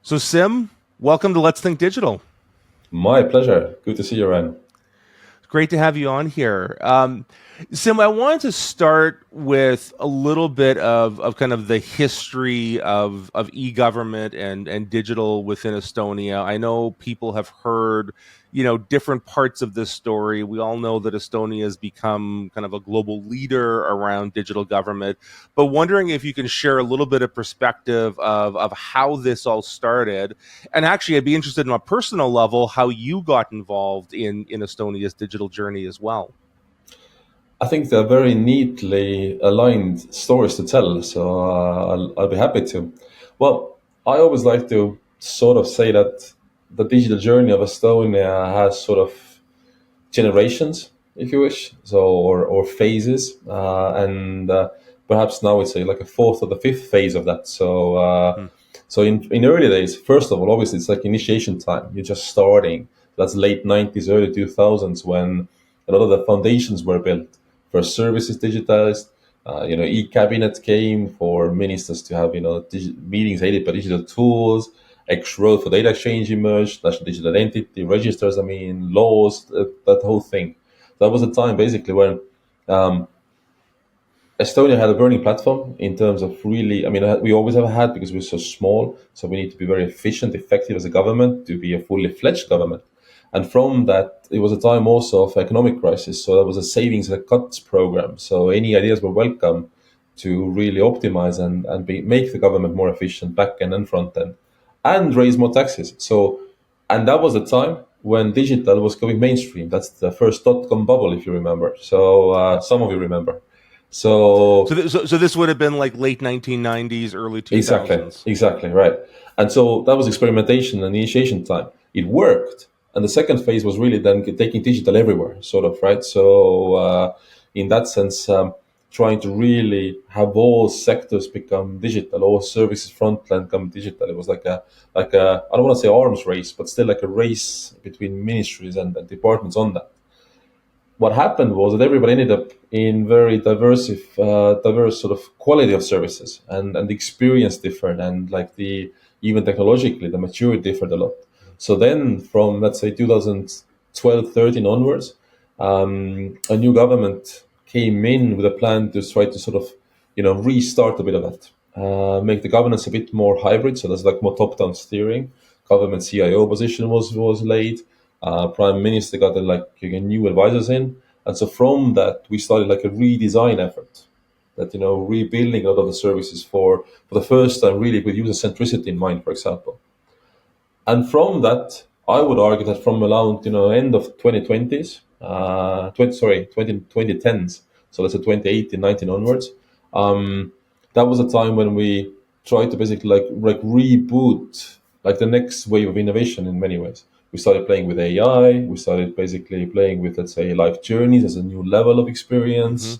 So, Sim, welcome to Let's Think Digital. My pleasure. Good to see you, Ryan. Great to have you on here. Sim, I wanted to start with a little bit of kind of the history of e-government and digital within Estonia. I know people have heard, different parts of this story. We all know that Estonia has become kind of a global leader around digital government, but wondering if you can share a little bit of perspective of how this all started. And actually, I'd be interested on a personal level how you got involved in Estonia's digital journey as well. I think they're very neatly aligned stories to tell, so I'll be happy to. Well, I always like to sort of say that the digital journey of Estonia has sort of generations, if you wish, or phases, and perhaps now it's like a fourth or the fifth phase of that. Hmm. So in early days, first of all, obviously it's like initiation time. You're just starting. That's late '90s, early 2000s when a lot of the foundations were built. First services digitized. E-cabinet came for ministers to have meetings aided by digital tools. X-Road for data exchange emerged, national digital identity, registers, laws, that whole thing. That was the time basically when um, Estonia had a burning platform in terms of really, we always have had because we're so small, so we need to be very efficient, effective as a government to be a fully fledged government. And from that, it was a time also of economic crisis. So there was a savings and cuts program. So any ideas were welcome to really optimize and make the government more efficient, back end and front end, and raise more taxes. And that was the time when digital was going mainstream. That's the first dot-com bubble, if you remember. So some of you remember. So, So so this would have been like late 1990s, early exactly, 2000s. exactly right. And so that was experimentation and initiation time. It worked, and the second phase was really then taking digital everywhere, sort of right. So in that sense, trying to really have all sectors become digital, all services frontline come digital. It was like a I don't want to say arms race, but still like a race between ministries and departments on that. What happened was that everybody ended up in very diverse sort of quality of services, and the experience differed, and like the even technologically the maturity differed a lot. So then from, let's say, 2012, 13 onwards, a new government came in with a plan to try to sort of restart a bit of that, make the governance a bit more hybrid. So there's like more top-down steering. Government CIO position was laid. Prime Minister got new advisors in, and so from that we started like a redesign effort, that rebuilding a lot of the services for the first time, really with user centricity in mind, for example. And from that, I would argue that from around end of 2020s, 2010s, so let's say 2018, 19 onwards, that was a time when we tried to basically like reboot like the next wave of innovation in many ways. We started playing with AI. We started basically playing with, let's say, life journeys as a new level of Hmm. experience.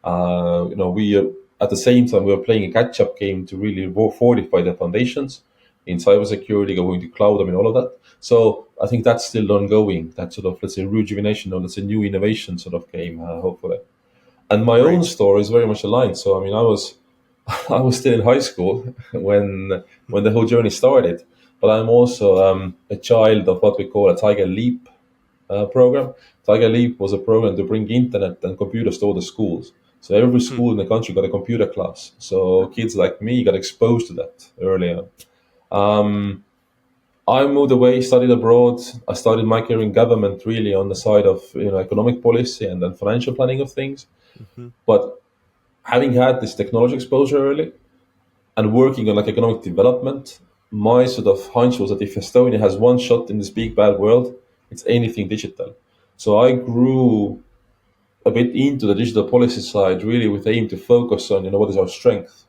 We at the same time we were playing a catch-up game to really fortify the foundations in cybersecurity, going to cloud. All of that. So I think that's still ongoing. That sort of, let's say, rejuvenation, or let's say new innovation sort of game, hopefully. And my own Right. story is very much aligned. So I was I was still in high school when the whole journey started. But I'm also a child of what we call a Tiger Leap program. Tiger Leap was a program to bring internet and computers to all the schools. So every Hmm. school in the country got a computer class. So kids like me got exposed to that early on. Um, I moved away, studied abroad. I started my career in government, really on the side of economic policy and then financial planning of things. Hmm. But having had this technology exposure early and working on like economic development, my sort of hunch was that if Estonia has one shot in this big bad world, it's anything digital. So I grew a bit into the digital policy side, really with aim to focus on what is our strength.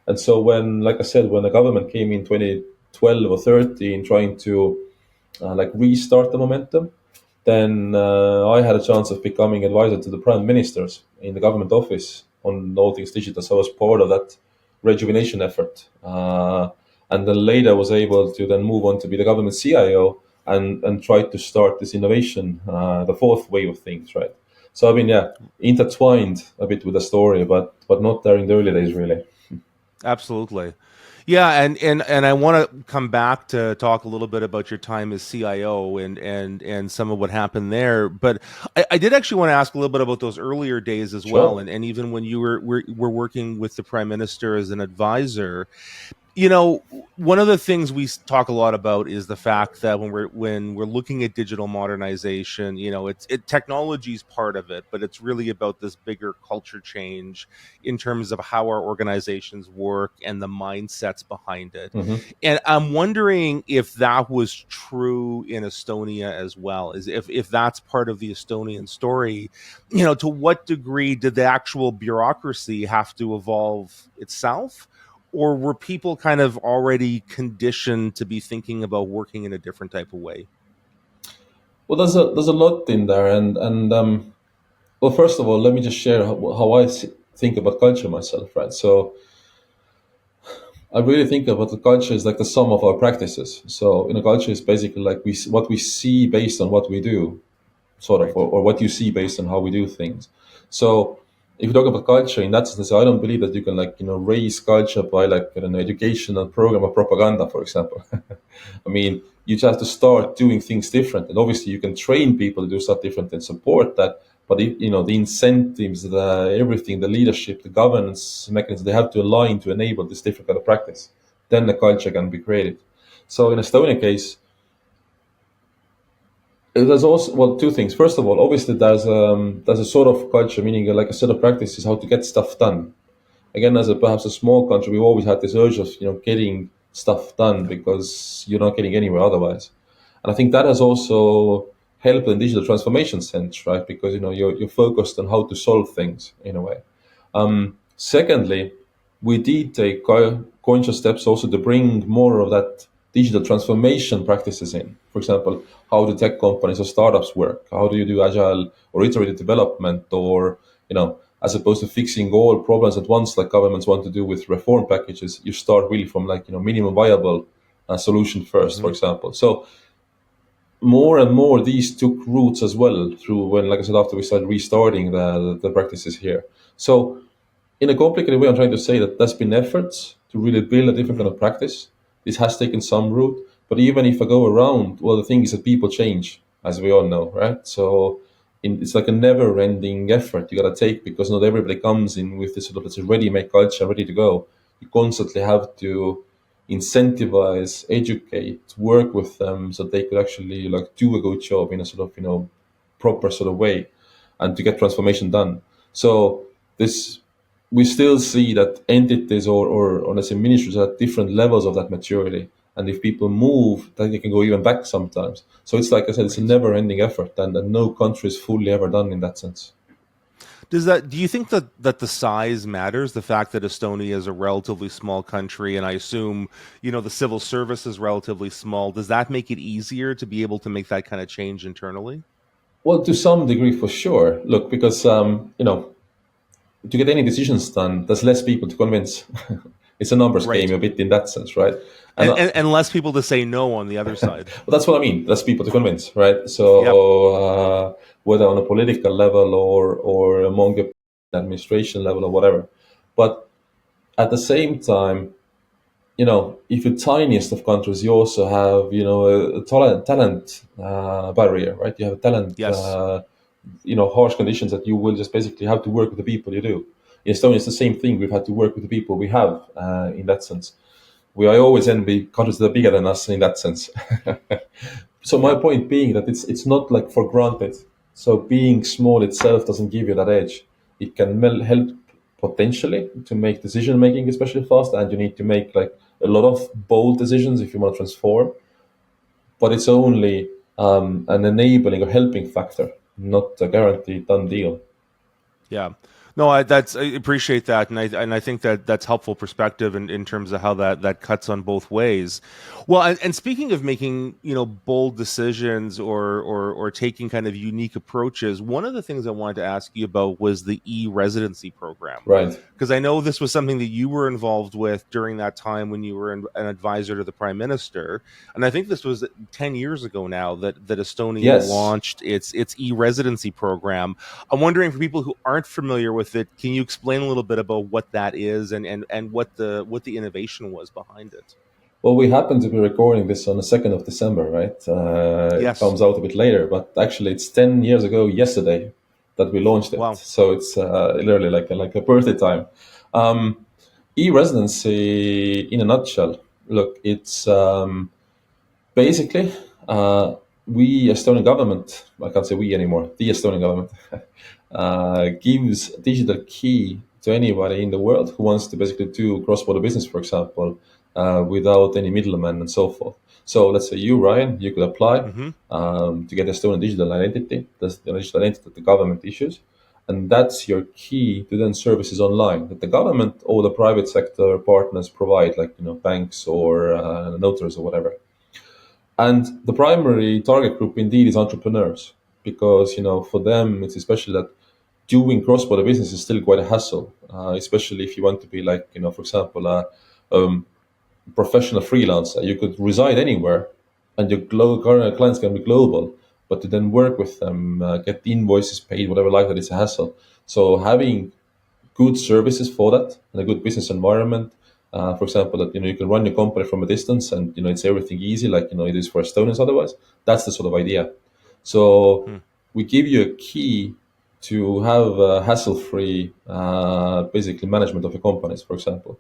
And so when, like I said, when the government came in 2012 or 13, trying to like restart the momentum, then I had a chance of becoming advisor to the prime ministers in the government office on all things digital. So I was part of that rejuvenation effort. And then later was able to then move on to be the government CIO and try to start this innovation, the fourth wave of things, right? So yeah, intertwined a bit with the story, but not there in the early days, really. Absolutely. Yeah, and I want to come back to talk a little bit about your time as CIO and some of what happened there. But I did actually want to ask a little bit about those earlier days as well, Sure. and even when you were working with the prime minister as an advisor. You know, one of the things we talk a lot about is the fact that when we're looking at digital modernization, you know, technology is part of it, but it's really about this bigger culture change in terms of how our organizations work and the mindsets behind it. Hmm. And I'm wondering if that was true in Estonia as well, is if that's part of the Estonian story. You know, to what degree did the actual bureaucracy have to evolve itself, or were people kind of already conditioned to be thinking about working in a different type of way? Well, there's a lot in there, and well, first of all, let me just share how think about culture myself, right? So I really think about the culture is like the sum of our practices. So in a culture is basically like what we see based on what we do, sort of, Right. or what you see based on how we do things. So if you talk about culture in that sense, I don't believe that you can like raise culture by like an educational program or propaganda, for example. I mean, you just have to Yep. start doing things different, and obviously you can train people to do stuff different and support that. But the incentives, the everything, the leadership, the governance mechanisms, they have to align to enable this different kind of practice. Then the culture can be created. So in Estonia case, there's also, well, two things. First of all, obviously there's a sort of culture, meaning like a set of practices how to get stuff done. Again, as a perhaps a small country, we've always had this urge of getting stuff done Yep. because you're not getting anywhere otherwise. And I think that has also helped in digital transformation sense, right? Because you're focused on how to solve things in a way. Secondly, we did take conscious steps also to bring more of that digital transformation practices in. For example, how do tech companies or startups work? How do you do agile or iterative development? Or, as opposed to fixing all problems at once, like governments want to do with reform packages, you start really from like, minimum viable solution first, for Hmm. example. So more and more these took roots as well through when, like I said, after we started restarting the practices here. So in a complicated way, I'm trying to say that there's been efforts to really build a different kind Hmm. of practice. This has taken some root, but even if I go around, well, the thing is that people change, as we all know, right? So it's like a never-ending effort you got to take because not everybody comes in with this sort of, let's say, ready-made culture, ready to go. You constantly have to incentivize, educate, work with them so they could actually like do a good job in a sort of proper sort of way, and to get transformation done. So this we still see that entities or let's say ministries are at different levels of that maturity. And if people move, then they can go even back sometimes. So it's like I said, it's a Right. never ending effort, and no country is fully ever done in that sense. Do you think that the size matters? The fact that Estonia is a relatively small country, and I assume, you know, the civil service is relatively small. Does that make it easier to be able to make that kind of change internally? Well, to some degree, for sure. Look, because to get any decisions done, there's less people to convince. It's a numbers game Right. a bit in that sense, right? And And less people to say no on the other side. But that's what I mean. That's people to convince, right? Yep. So whether on a political level or among the administration level or whatever. But at the same time, if you're tiniest of countries, you also have a talent barrier, right? You have a talent, Yes. harsh conditions that you will just basically have to work with the people you do. In Estonia, it's the same thing. We've had to work with the people we have in that sense. I always envy countries that are bigger than us in that sense. So my Yep. point being that it's not like for granted. So being small itself doesn't give you that edge. It can help potentially to make decision making especially fast, and you need to make like a lot of bold decisions if you want to transform. But it's only an enabling or helping factor, not a guaranteed done deal. Yeah. No, I appreciate that, and I think that that's helpful perspective in terms of how that cuts on both ways. Well, and speaking of making bold decisions or taking kind of unique approaches, one of the things I wanted to ask you about was the e-residency program, Right. because I know this was something that you were involved with during that time when you were an advisor to the prime minister, and I think this was 10 years ago now that Estonia Yes. launched its e-residency program. I'm wondering, for people who aren't familiar with with it. Can you explain a little bit about what that is and what the innovation was behind it? Well, we happen to be recording this on the 2nd of December, right? It Yes. comes out a bit later, but actually it's 10 years ago yesterday that we launched it. Wow. So it's literally like a birthday time. E-residency, in a nutshell, look, it's basically, we Estonian government, I can't say we anymore, the Estonian government, gives a digital key to anybody in the world who wants to basically do cross-border business, for example, without any middleman and so forth. So let's say you, Ryan, you could apply Mm-hmm. to get Estonian digital identity. That's the digital identity that the government issues. And that's your key to then services online that the government or the private sector partners provide, like banks or notaries or whatever. And the primary target group indeed is entrepreneurs because for them it's especially that doing cross-border business is still quite a hassle, especially if you want to be like for example um, professional freelancer. You could reside anywhere, and your current clients can be global, but to then work with them, get the invoices paid, whatever like that, it's a hassle. So having good services for that and a good business environment. For example, that you can run your company from a distance, and it's everything easy, like it is for Estonians. Otherwise, that's the sort of idea. So Hmm. we give you a key to have a hassle-free, basically management of your companies, for example.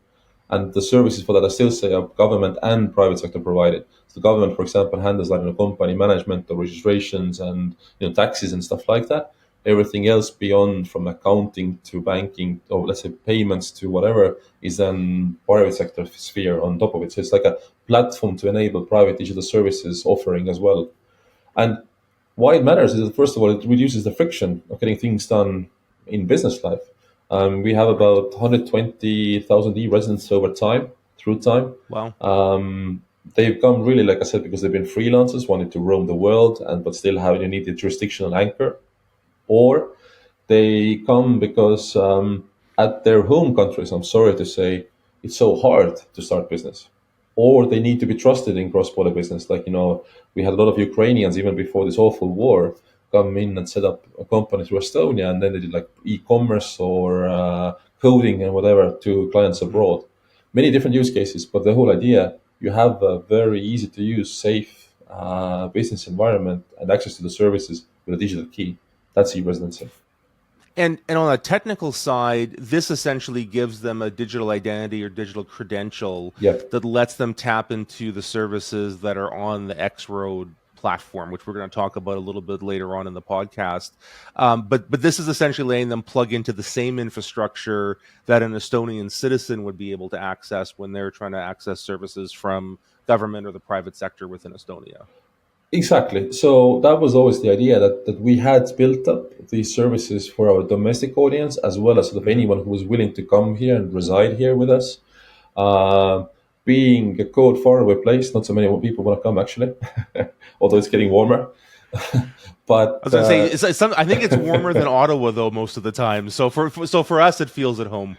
And the services for that, I still say, are government and private sector provided. So the government, for example, handles like company management or registrations and taxes and stuff like that. Everything else beyond, from accounting to banking or let's say payments to whatever, is then private sector sphere on top of it. So it's like a platform to enable private digital services offering as well. And why it matters is that, first of all, it reduces the friction of getting things done in business life. We have Right. about 120,000 e-residents over time, through time. Wow. They've come really, like I said, because they've been freelancers, wanting to roam the world, and but still have you need the jurisdictional anchor, or they come because at their home countries, I'm sorry to say, it's so hard to start business, or they need to be trusted in cross-border business. Like we had a lot of Ukrainians even before this awful war come in and set up a company through Estonia, and then they did like e-commerce or coding and whatever to clients Hmm. abroad. Many different use cases, but the whole idea, you have a very easy to use, safe business environment and access to the services with a digital key. That's e-residency. And on a technical side, this essentially gives them a digital identity or digital credential Yeah, that lets them tap into the services that are on the X Road platform, which we're going to talk about a little bit later on in the podcast. But this is essentially letting them plug into the same infrastructure that an Estonian citizen would be able to access when they're trying to access services from government or the private sector within Estonia. exactly. So that was always the idea that we had built up these services for our domestic audience as well as sort of Hmm. anyone who was willing to come here and reside here with us. Uh, Being a cold, faraway place, not so many people want to come actually, although it's getting warmer. I But was going to say I think it's warmer than Ottawa though most of the time. So for us, it feels at home.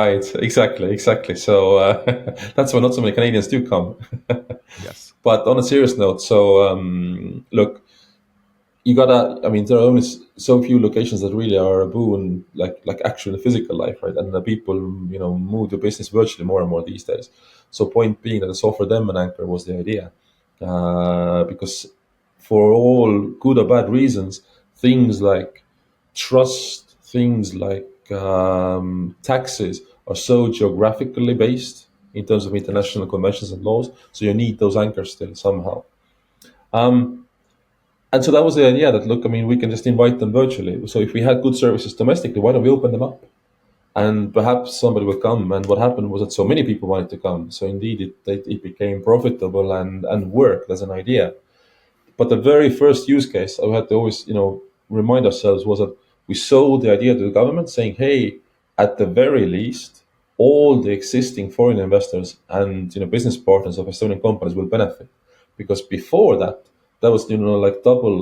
right, exactly, exactly. So that's why not so many Canadians do come. Yes. But on a serious note, so look, you gotta. I mean, there are only so few locations that really are a boon, like actual physical life, right? And the people, move to business virtually more and more these days. So, point being that the software them an anchor was the idea, because for all good or bad reasons, things like trust, things like taxes are so geographically based in terms of Yes. international conventions and laws. So you need those anchors still somehow. Um, and so that was the idea that, look, I mean, we can just invite them virtually. So if we had good services domestically, why don't we open them up? And perhaps somebody will come. And what happened was that so many people wanted to come. So indeed, it became profitable and worked as an idea. But the very first use case I had to always, remind ourselves was that we sold the idea to the government saying, hey, at the very least, all the existing foreign investors and business partners of Estonian companies will benefit. Because before that, that was like double,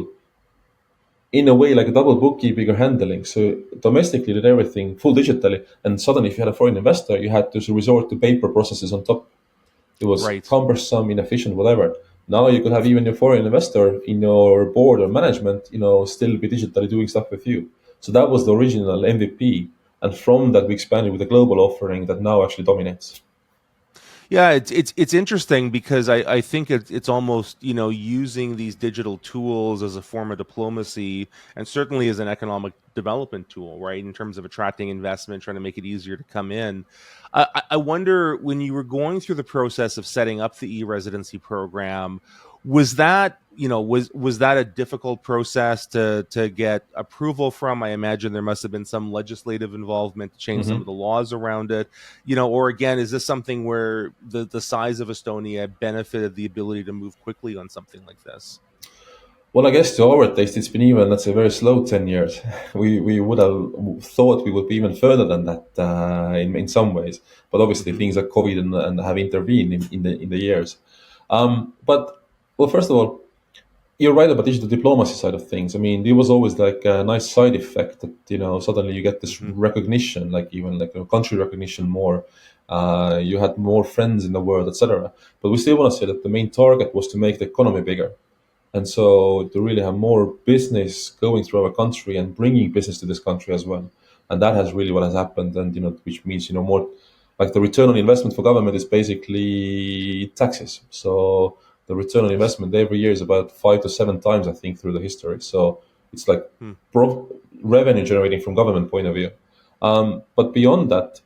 in a way, like a double bookkeeping or handling. So domestically did everything full digitally, and suddenly if you had a foreign investor, you had to resort to paper processes on top. It was Right. cumbersome, inefficient, whatever. Now you could have even your foreign investor in your board or management, still be digitally doing stuff with you. So that was the original MVP And from that, we expanded with a global offering that now actually dominates. Yeah, it's interesting because I think it's almost, using these digital tools as a form of diplomacy, and certainly as an economic development tool, right? In terms of attracting investment, trying to make it easier to come in. I wonder, when you were going through the process of setting up the e-residency program, was that, was that a difficult process to get approval from? I imagine there must have been some legislative involvement to change some of Mm-hmm. the laws around it, or again, is this something where the size of Estonia benefited the ability to move quickly on something like this? Well, I guess to our taste, it's been even, let's say, very slow 10 years. We would have thought we would be even further than that in some ways. But obviously, Hmm. things like COVID and have intervened in the years. But, well, first of all, you're right about digital diplomacy side of things. I mean, there was always like a nice side effect that, suddenly you get this Hmm. recognition, like even like country recognition more. You had more friends in the world, etc. But we still want to say that the main target was to make the economy bigger, and so to really have more business going through our country and bringing business to this country as well. And that has really what has happened. And which means more, like the return on investment for government is basically taxes. So the return on Yes. investment every year is about 5 to 7 times, I think, through the history. So it's like Hmm. revenue generating from government point of view. But beyond that,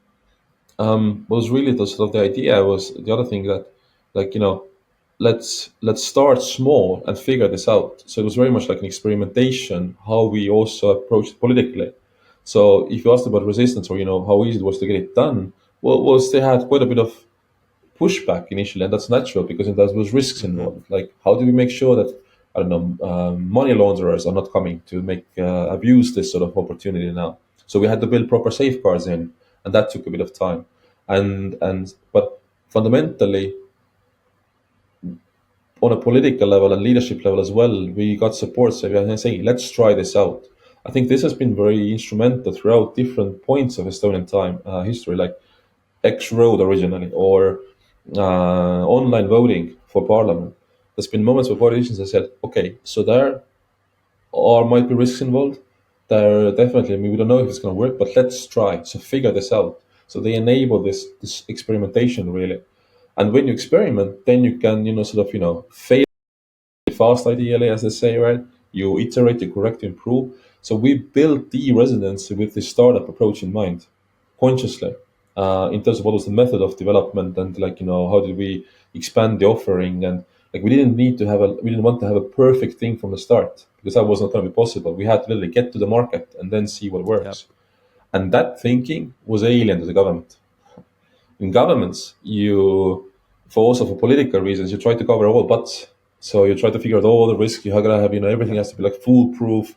was really the sort of the idea was the other thing that, like, let's start small and figure this out. So it was very much like an experimentation how we also approached politically. So if you asked about resistance, or how easy it was to get it done, well, was they had quite a bit of pushback initially, and that's natural because there was risks Hmm. involved. Like, how do we make sure that, I don't know, money launderers are not coming to make abuse this sort of opportunity now? So we had to build proper safeguards in, and that took a bit of time. And but fundamentally, on a political level and leadership level as well, we got support. So we are saying, let's try this out. I think this has been very instrumental throughout different points of Estonian time history, like X Road originally, or online voting for parliament. There's been moments where politicians have said, okay, so there are might be risks involved. There definitely, I mean, we don't know if it's going to work, but let's try. So figure this out. So they enable this experimentation really. And when you experiment, then you can, sort of, fail fast, ideally, as they say, right? You iterate, you correct, you improve. So we built the residency with this startup approach in mind, consciously, in terms of what was the method of development, and, like, how did we expand the offering. And, like, we didn't want to have a perfect thing from the start, because that was not going to be possible. We had to really get to the market and then see what Yep. works. And that thinking was alien to the government. In governments, for also for political reasons, you try to cover all butts. So you try to figure out all the risks. You gotta have, everything Yep. has to be like foolproof.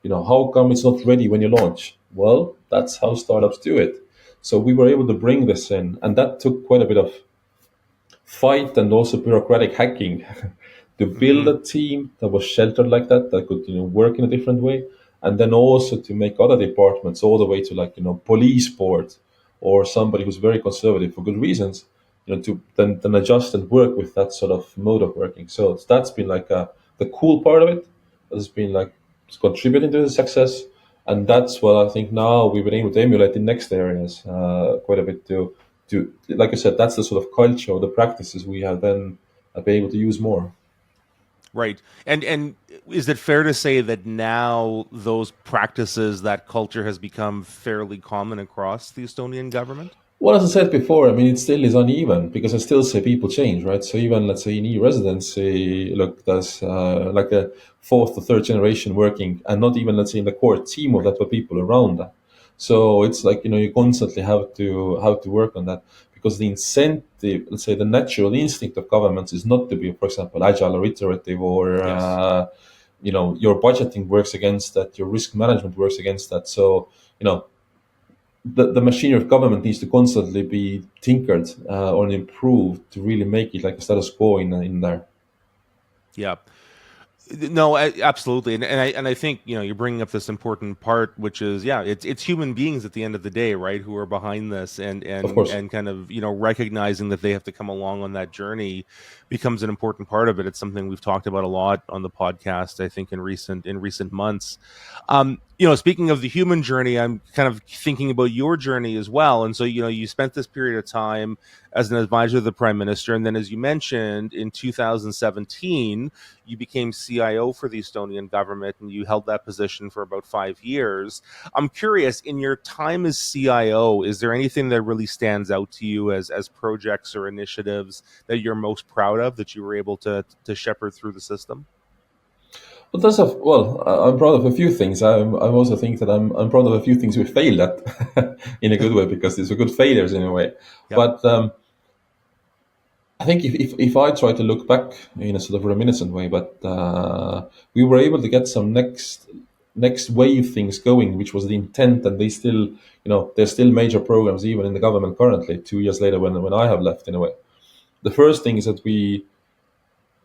How come it's not ready when you launch? Well, that's how startups do it. So we were able to bring this in, and that took quite a bit of fight and also bureaucratic hacking to build Hmm. a team that was sheltered like that, that could, work in a different way, and then also to make other departments, all the way to, like, police board, or somebody who's very conservative for good reasons, to then adjust and work with that sort of mode of working. So that's been like the cool part of it. Has been like it's contributing to the success, and that's what I think now we've been able to emulate in next areas quite a bit to, like I said, that's the sort of culture or the practices we have then been able to use more. Right. And is it fair to say that now those practices, that culture has become fairly common across the Estonian government? Well, as I said before, I mean, it still is uneven because I still say people change, right? So even, let's say, in e-residency, look, there's like a fourth or third generation working, and not even, let's say, in the core team of that, Right. but people around that. So it's like, you constantly have to work on that, because the incentive, let's say, the natural instinct of governments is not to be, for example, agile or iterative, or Yes. your budgeting works against that, your risk management works against that. So, the machinery of government needs to constantly be tinkered or improved to really make it like a status quo in there. Yeah. No, absolutely, and I think, you're bringing up this important part, which is, yeah, it's human beings at the end of the day, right, who are behind this, and Of and course. and kind of, recognizing that they have to come along on that journey becomes an important part of it. It's something we've talked about a lot on the podcast, I think, in recent months. Speaking of the human journey, I'm kind of thinking about your journey as well. And so, you spent this period of time as an advisor to the prime minister. And then, as you mentioned, in 2017, you became CIO for the Estonian government and you held that position for about 5 years. I'm curious, in your time as CIO, is there anything that really stands out to you as projects or initiatives that you're most proud of that you were able to shepherd through the system? But that's I'm proud of a few things. I also think that I'm proud of a few things we failed at in a good way because these were good failures in a way. Yep. But I think if I try to look back in a sort of reminiscent way, but we were able to get some next wave things going, which was the intent, and they still, there's still major programs even in the government currently. 2 years later, when I have left, in a way, the first thing is that we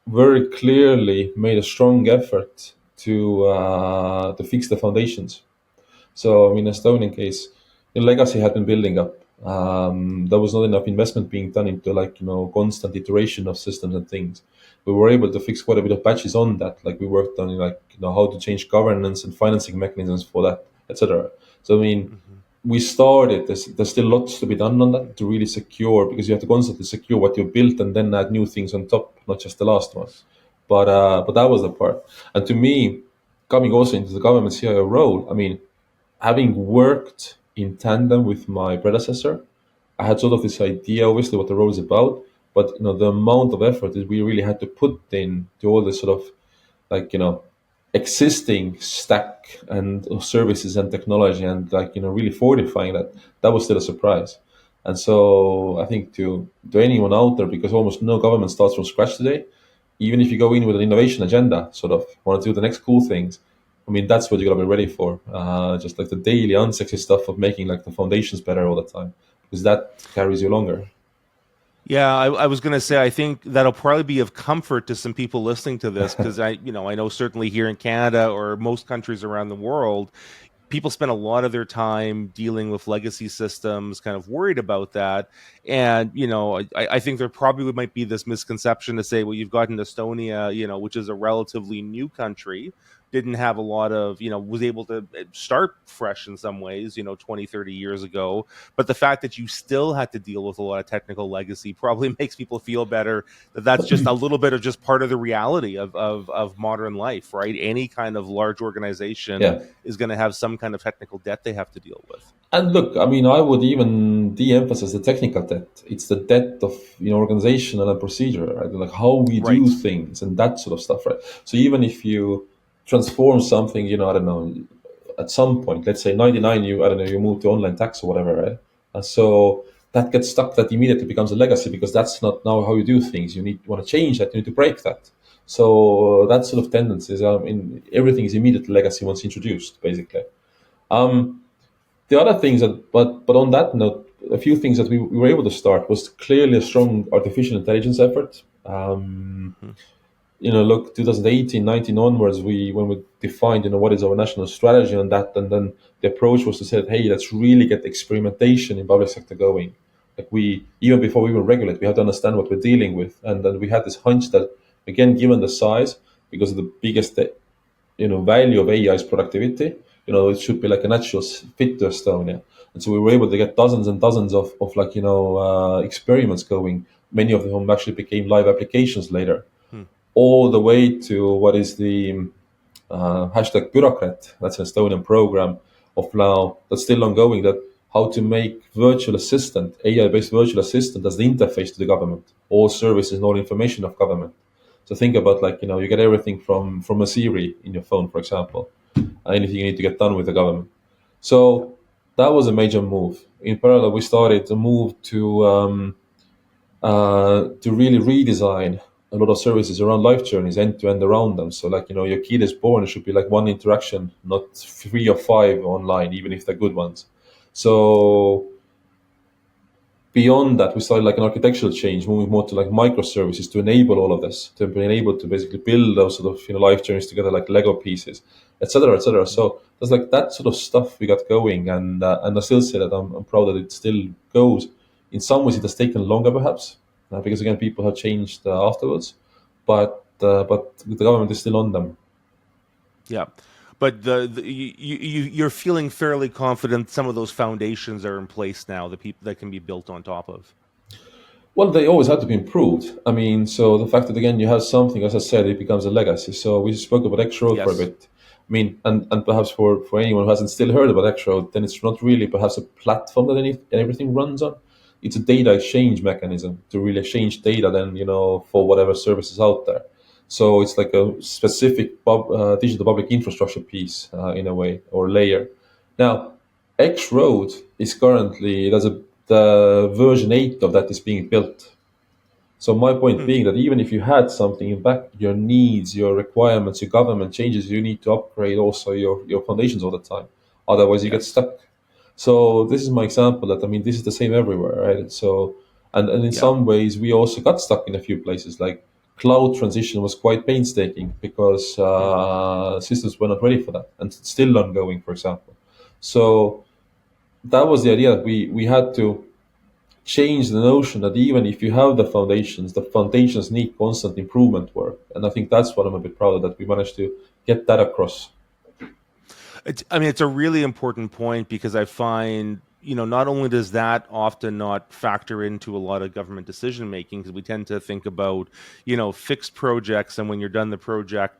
very clearly made a strong effort to fix the foundations. So in Estonian case, the legacy had been building up. There was not enough investment being done into constant iteration of systems and things. We were able to fix quite a bit of patches on that. Like we worked on how to change governance and financing mechanisms for that, etc. So I mean, Hmm. we started. There's still lots to be done on that to really secure, because you have to constantly secure what you built and then add new things on top, not just the last one. But that was the part. And to me, coming also into the government CIO role, I mean, having worked in tandem with my predecessor, I had sort of this idea, obviously, what the role is about. But the amount of effort that we really had to put in to all this sort of like existing stack and of services and technology, and really fortifying that was still a surprise. And so I think to anyone out there, because almost no government starts from scratch today, even if you go in with an innovation agenda, sort of want to do the next cool things, I mean, that's what you gotta be ready for. Just like the daily unsexy stuff of making like the foundations better all the time, because that carries you longer. Yeah, I was going to say I think that'll probably be of comfort to some people listening to this because I know certainly here in Canada or most countries around the world, people spend a lot of their time dealing with legacy systems, kind of worried about that. And, I think there probably might be this misconception to say, well, you've got in Estonia, which is a relatively new country, didn't have a lot of, was able to start fresh in some ways, 20, 30 years ago. But the fact that you still had to deal with a lot of technical legacy probably makes people feel better that that's just a little bit of just part of the reality of modern life, right? Any kind of large organization Yeah. is going to have some kind of technical debt they have to deal with. And look, I mean, I would even de-emphasize the technical debt. It's the debt of organizational and procedure, right? Like how we do Right. things and that sort of stuff, right? So even if you transform something, I don't know, at some point, let's say 99, I don't know, you move to online tax or whatever, right? And so that gets stuck. That immediately becomes a legacy because that's not now how you do things. You want to change that. You need to break that. So that sort of tendencies, in everything is immediately legacy once introduced, basically. Um, the other things but on that note, a few things that we were able to start was clearly a strong artificial intelligence effort. Hmm. Look, 2018, 19 onwards, when we defined, what is our national strategy on that, and then the approach was to say, hey, let's really get experimentation in public sector going. Like we, even before we even regulate, we have to understand what we're dealing with, and then we had this hunch that, again, given the size, because of the biggest value of AI is productivity. It should be like a natural fit to Estonia. And so we were able to get dozens and dozens of experiments going. Many of them actually became live applications later, Hmm. all the way to what is the hashtag bureaucrat. That's an Estonian program of now that's still ongoing. That how to make virtual assistant, AI-based virtual assistant, as the interface to the government, all services and all information of government. So think about you get everything from a Siri in your phone, for example, anything you need to get done with the government. Yeah. So that was a major move. In parallel, we started to move to really redesign a lot of services around life journeys end to end around them. So your kid is born, it should be like one interaction, not 3 or 5 online, even if they're good ones. Yeah. So beyond that, we started like an architectural change, moving more to like microservices to enable all of this, to be able to basically build those sort of life journeys together like Lego pieces, etc., etc. Hmm. So there's like that sort of stuff we got going, and I still say that I'm proud that it still goes. In some ways, it has taken longer, perhaps, because again, people have changed afterwards, but the government is still on them. Yeah. but you're feeling fairly confident some of those foundations are in place now that people that can be built on top of. Well, they always have to be improved. I mean, so the fact that again you have something, as I said, it becomes a legacy. So we spoke about X Road for a Yes. bit. I mean, and perhaps for anyone who hasn't still heard about X Road, then it's not really perhaps a platform that everything runs on. It's a data exchange mechanism to really exchange data, then for whatever services out there. So it's like a specific digital public infrastructure piece in a way or layer. Now, X Road is currently the version 8 of that is being built. So my point Hmm. being that even if you had something in back, your needs, your requirements, your government changes, you need to upgrade also your foundations all the time. Otherwise, you get Yes. stuck. So this is my example that I mean this is the same everywhere, right? So and in Yeah. some ways we also got stuck in a few places. Like cloud transition was quite painstaking because Hmm. systems were not ready for that, and it's still ongoing, for example. So that was the idea that we had to change the notion that even if you have the foundations need constant improvement work. And I think that's what I'm a bit proud of, that we managed to get that across. I mean, it's a really important point because I find, not only does that often not factor into a lot of government decision making, because we tend to think about, fixed projects, and when you're done the project,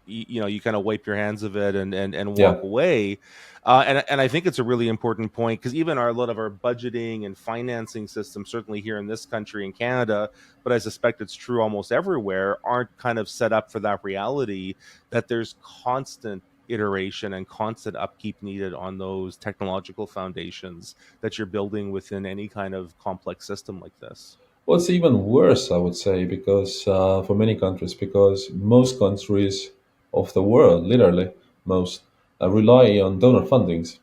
you kind of wipe your hands of it and Yeah. walk away. And I think it's a really important point because even a lot of our budgeting and financing systems, certainly here in this country in Canada, but I suspect it's true almost everywhere, aren't kind of set up for that reality that there's constant iteration and constant upkeep needed on those technological foundations that you're building within any kind of complex system like this. Well, it's even worse, I would say, because for many countries, because most countries of the world, literally most, rely on donor fundings.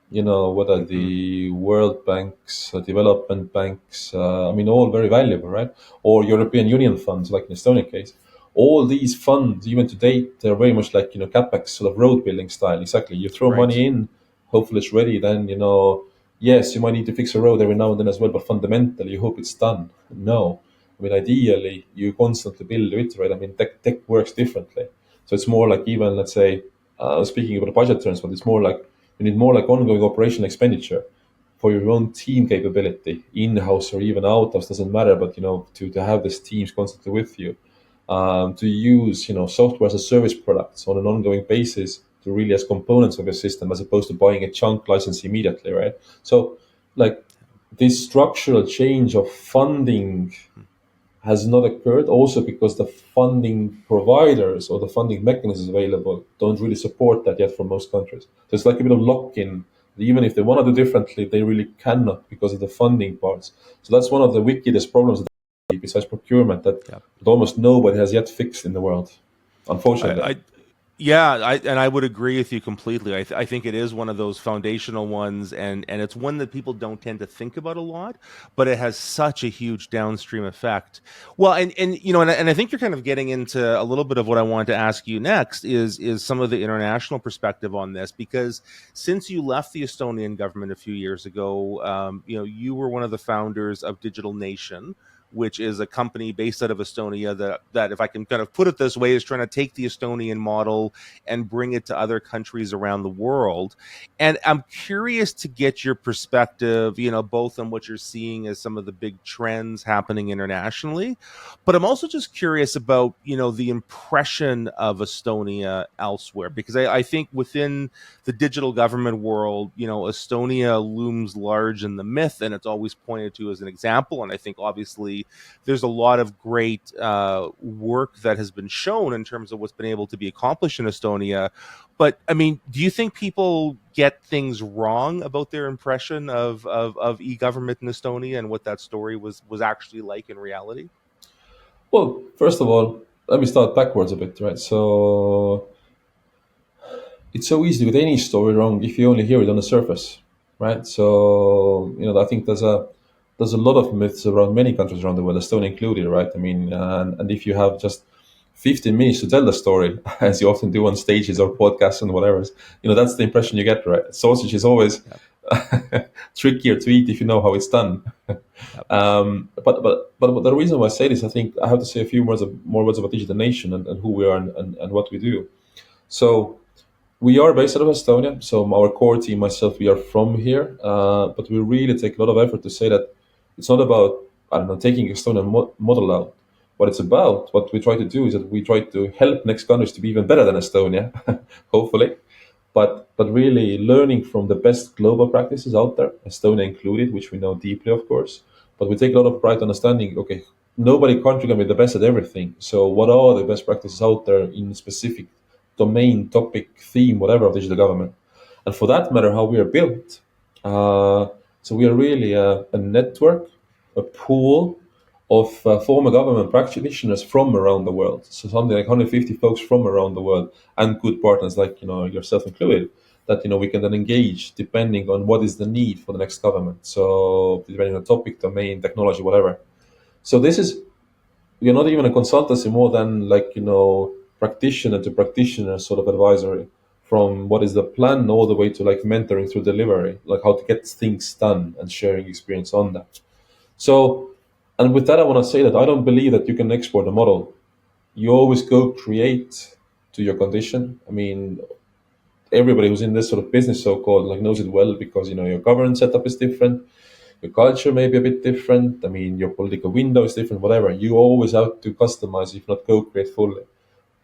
Whether Hmm. the World Banks, development banks, I mean, all very valuable, right? Or European Union funds, like in Estonia case. All these funds, even to date, they're very much like, capex sort of road building style. Exactly. You throw Right. money in, hopefully it's ready. Then, yes, you might need to fix a road every now and then as well, but fundamentally, you hope it's done. No. I mean, ideally, you constantly build, iterate. I mean, tech works differently. So it's more like even, let's say, speaking about the budget terms, but it's more like you need more like ongoing operational expenditure for your own team capability, in-house or even out-house, doesn't matter. But to have these teams constantly with you, to use software as a service products on an ongoing basis to really as components of your system, as opposed to buying a chunk license immediately, right? So, like this structural change of funding Hmm. has not occurred also because the funding providers or the funding mechanisms available don't really support that yet for most countries. So it's like a bit of lock-in. Even if they want to do differently, they really cannot because of the funding parts. So that's one of the wickedest problems besides procurement Yeah. that almost nobody has yet fixed in the world, unfortunately. I Yeah, I would agree with you completely. I think it is one of those foundational ones, and it's one that people don't tend to think about a lot, but it has such a huge downstream effect. Well, and I think you're kind of getting into a little bit of what I wanted to ask you next is some of the international perspective on this, because since you left the Estonian government a few years ago, you were one of the founders of Digital Nation, which is a company based out of Estonia that, if I can kind of put it this way, is trying to take the Estonian model and bring it to other countries around the world. And I'm curious to get your perspective, both on what you're seeing as some of the big trends happening internationally, but I'm also just curious about, the impression of Estonia elsewhere, because I think within the digital government world, Estonia looms large in the myth, and it's always pointed to as an example. And I think obviously there's a lot of great work that has been shown in terms of what's been able to be accomplished in Estonia. But I mean, do you think people get things wrong about their impression of e-government in Estonia and what that story was actually like in reality? Well, first of all, let me start backwards a bit, right? So it's so easy to get any story wrong if you only hear it on the surface, right? So I think there's a lot of myths around many countries around the world, Estonia included, right? I mean, and if you have just 15 minutes to tell the story, as you often do on stages or podcasts and whatever, that's the impression you get, right? Sausage is always Yep. trickier to eat if you know how it's done. Yep. But the reason why I say this, I think I have to say a few more words about Digital Nation and who we are and what we do. So We are based out of Estonia, so our core team, myself, we are from here. But we really take a lot of effort to say that it's not about, I don't know, taking Estonian model out. What it's about, what we try to do is that we try to help next countries to be even better than Estonia, hopefully. But really learning from the best global practices out there, Estonia included, which we know deeply, of course. But we take a lot of pride understanding, okay, nobody country can be the best at everything. So what are the best practices out there in specific domain, topic, theme, whatever of digital government? And for that matter, how we are built. Uh, so we are really a network, a pool of former government practitioners from around the world. So something like 150 folks from around the world, and good partners like yourself included. That we can then engage depending on what is the need for the next government. So depending on topic, domain, technology, whatever. So this is, you're not even a consultancy, more than like practitioner to practitioner sort of advisory, from what is the plan all the way to like mentoring through delivery, like how to get things done and sharing experience on that. So, and with that, I want to say that I don't believe that you can export a model. You always go create to your condition. I mean, everybody who's in this sort of business, so called, like knows it well, because your governance setup is different, your culture may be a bit different. I mean, your political window is different. Whatever, you always have to customize, if not co-create fully.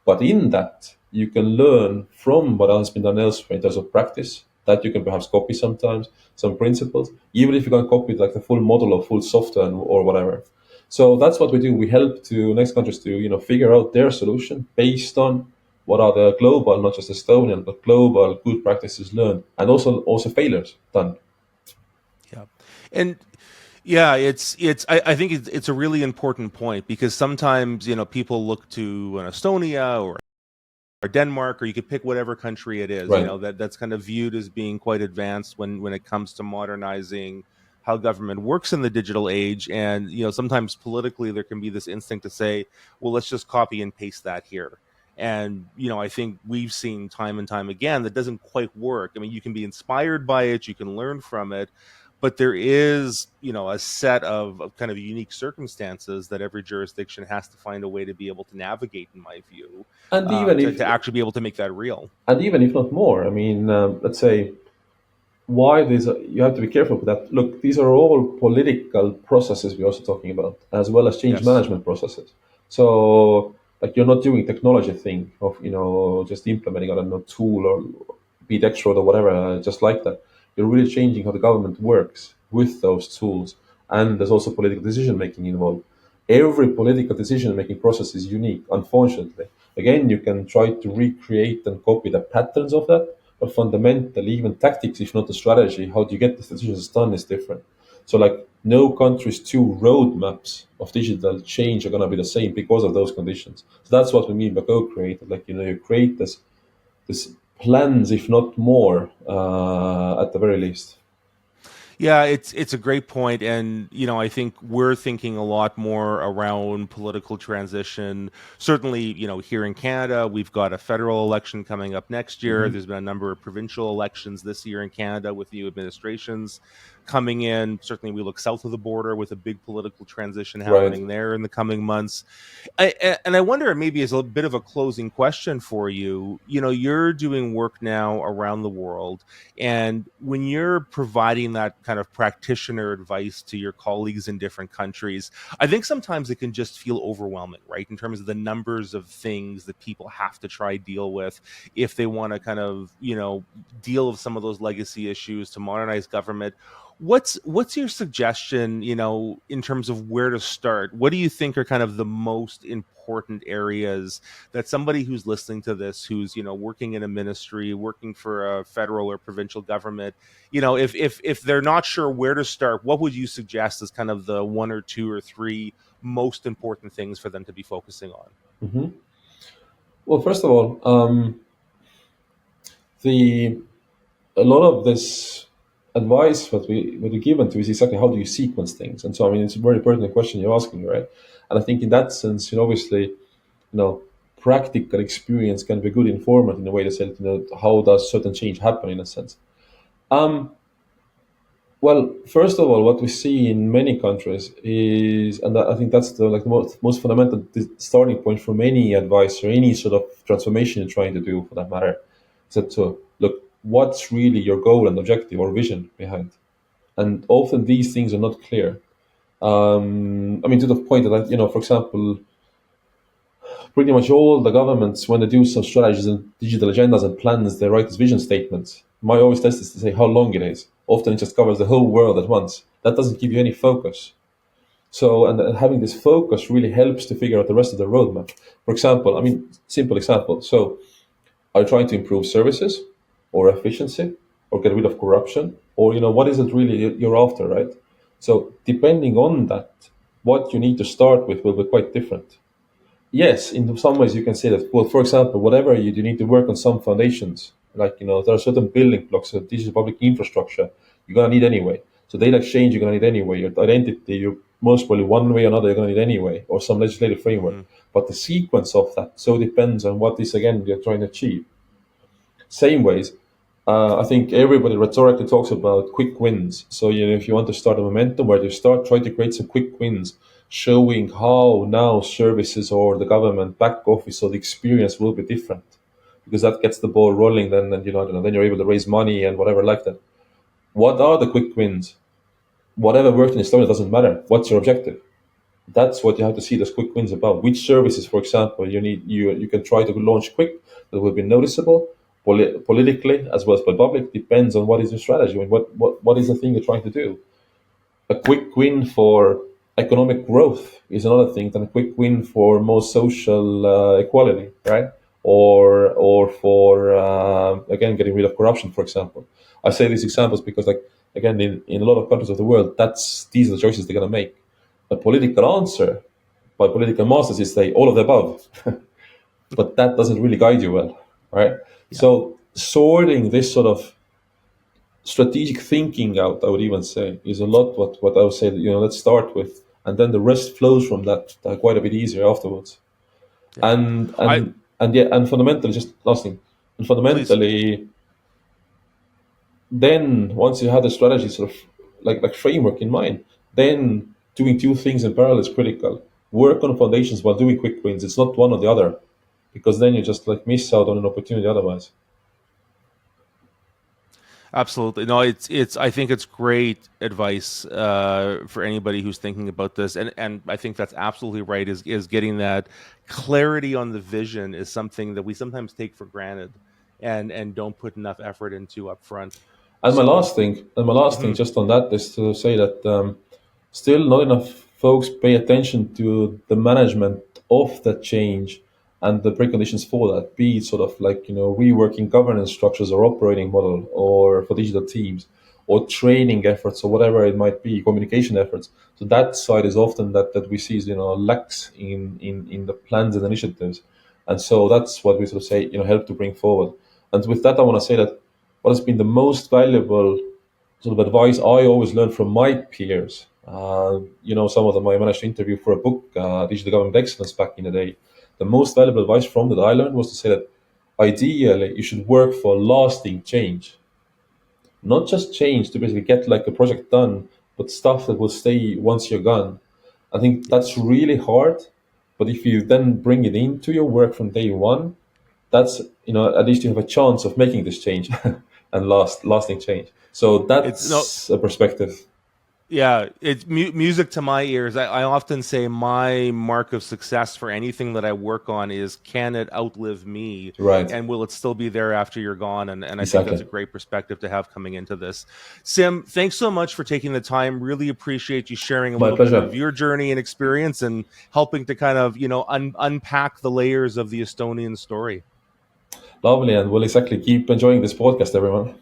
But in that, you can learn from what has been done elsewhere in terms of practice that you can perhaps copy sometimes, some principles, even if you can't copy like the full model or full software or whatever. So that's what we do. We help to next countries to figure out their solution based on what are the global, not just Estonian, but global good practices learned, and also failures done. Yeah. And yeah, I think it's a really important point, because sometimes, people look to an Estonia or Denmark, or you could pick whatever country it is, Right. that's kind of viewed as being quite advanced when it comes to modernizing how government works in the digital age. And, sometimes politically there can be this instinct to say, well, let's just copy and paste that here. And, I think we've seen time and time again that doesn't quite work. I mean, you can be inspired by it, you can learn from it, but there is, a set of kind of unique circumstances that every jurisdiction has to find a way to be able to navigate, in my view, And even if to actually be able to make that real. and even if not more, I mean, let's say why these are, you have to be careful with that. Look, these are all political processes we're also talking about, as well as change Yes. management processes. So, like, you're not doing technology thing of just implementing, I don't know, tool or be Dextro or whatever, just like that. You're really changing how the government works with those tools, and there's also political decision making involved. Every political decision making process is unique, unfortunately. Again, you can try to recreate and copy the patterns of that, but fundamentally, even tactics, if not the strategy, how do you get these decisions done is different. So, like, no country's two roadmaps of digital change are going to be the same because of those conditions. So that's what we mean by co-created. Like, you create this plans, if not more, at the very least. Yeah, it's a great point, and I think we're thinking a lot more around political transition. Certainly, here in Canada, we've got a federal election coming up next year. Hmm. There's been a number of provincial elections this year in Canada with new administrations coming in. Certainly, we look south of the border with a big political transition Right. happening there in the coming months. And I wonder, maybe as a bit of a closing question for you, you're doing work now around the world, and when you're providing that kind of practitioner advice to your colleagues in different countries, I think sometimes it can just feel overwhelming, right? In terms of the numbers of things that people have to try deal with if they want to kind of, deal with some of those legacy issues to modernize government. What's your suggestion, in terms of where to start? What do you think are kind of the most important areas that somebody who's listening to this, who's, working in a ministry, working for a federal or provincial government, if they're not sure where to start, what would you suggest as kind of the one or two or three most important things for them to be focusing on? Hmm. Well, first of all, the a lot of this advice that we given to is exactly how do you sequence things. And so, I mean, it's a very pertinent question you're asking, right? And I think in that sense, obviously, practical experience can be a good informant in a way that said, how does certain change happen in a sense. Um, well, first of all, what we see in many countries is, and I think that's the most fundamental starting point from any advice or any sort of transformation you're trying to do, for that matter. Said, so look, what's really your goal and objective or vision behind? And often these things are not clear. I mean, to the point that, for example, pretty much all the governments, when they do some strategies and digital agendas and plans, they write as vision statements. My always test is to say how long it is. Often it just covers the whole world at once. That doesn't give you any focus. So, and having this focus really helps to figure out the rest of the roadmap. For example, I mean, simple example. So, are you trying to improve services or efficiency or get rid of corruption? Or, what is it really you're after, right? So, depending on that, what you need to start with will be quite different. Yes, in some ways you can say that. Well, for example, whatever you do, need to work on some foundations. Like, there are certain building blocks of digital public infrastructure you're gonna need anyway. So data exchange you're gonna need anyway. Your identity, you most probably one way or another you're gonna need anyway, or some legislative framework. Hmm. But the sequence of that so depends on what is again you're trying to achieve. Same ways, I think everybody rhetorically talks about quick wins. So, if you want to start a momentum, where you start, try to create some quick wins, showing how now services or the government back office or the experience will be different, because that gets the ball rolling. Then, and I don't know, then you're able to raise money and whatever like that. What are the quick wins? Whatever worked in Estonia doesn't matter. What's your objective? That's what you have to see those quick wins about. Which services, for example, you can try to launch quick that will be noticeable politically as well as by public. Depends on what is your strategy. I mean, what is the thing you're trying to do. A quick win for economic growth is another thing than a quick win for more social equality, right? Or for again getting rid of corruption, for example. I say these examples because, like, again, in a lot of countries of the world, these are the choices they're going to make. A political answer by political masters is say all of the above, but that doesn't really guide you well, right? Yeah. So sorting this sort of strategic thinking out, I would even say, is a lot what I would say. Let's start with, and then the rest flows from that quite a bit easier afterwards. Yeah. And I and and yeah, and fundamentally, just last thing, and please. fundamentally, then once you have the strategy sort of like framework in mind, then doing two things in parallel is critical. Work on foundations while doing quick wins. It's not one or the other, because then you just like miss out on an opportunity otherwise. Absolutely. No, it's I think it's great advice for anybody who's thinking about this, and I think that's absolutely right. Is getting that clarity on the vision is something that we sometimes take for granted, and don't put enough effort into upfront. So, And my last thing, mhm, just on that, is to say that still not enough folks pay attention to the management of that change and the preconditions for that. Be it sort of like reworking governance structures or operating model, or for digital teams, or training efforts, or whatever it might be, communication efforts. So that side is often that we see is lacks in the plans and initiatives, and so that's what we sort of say help to bring forward. And with that, I want to say that what has been the most valuable sort of advice I always learned from my peers. Some of them I managed to interview for a book, Digital Government Excellence, back in the day. The most valuable advice from that I learned was to say that ideally you should work for lasting change, not just change to basically get like a project done, but stuff that will stay once you're gone. I think that's yes, really hard, but if you then bring it into your work from day one, that's at least you have a chance of making this change and lasting change. So it's no. that's a perspective. Yeah, it's music to my ears. I often say my mark of success for anything that I work on is, can it outlive me, Right. and will it still be there after you're gone? And I think that's a Exactly. great perspective to have coming into this. Sim, thanks so much for taking the time. Really appreciate you sharing a My little bit of pleasure. your journey and experience, and helping to kind of unpack the layers of the Estonian story. Lovely, and we'll exactly keep enjoying this podcast, everyone.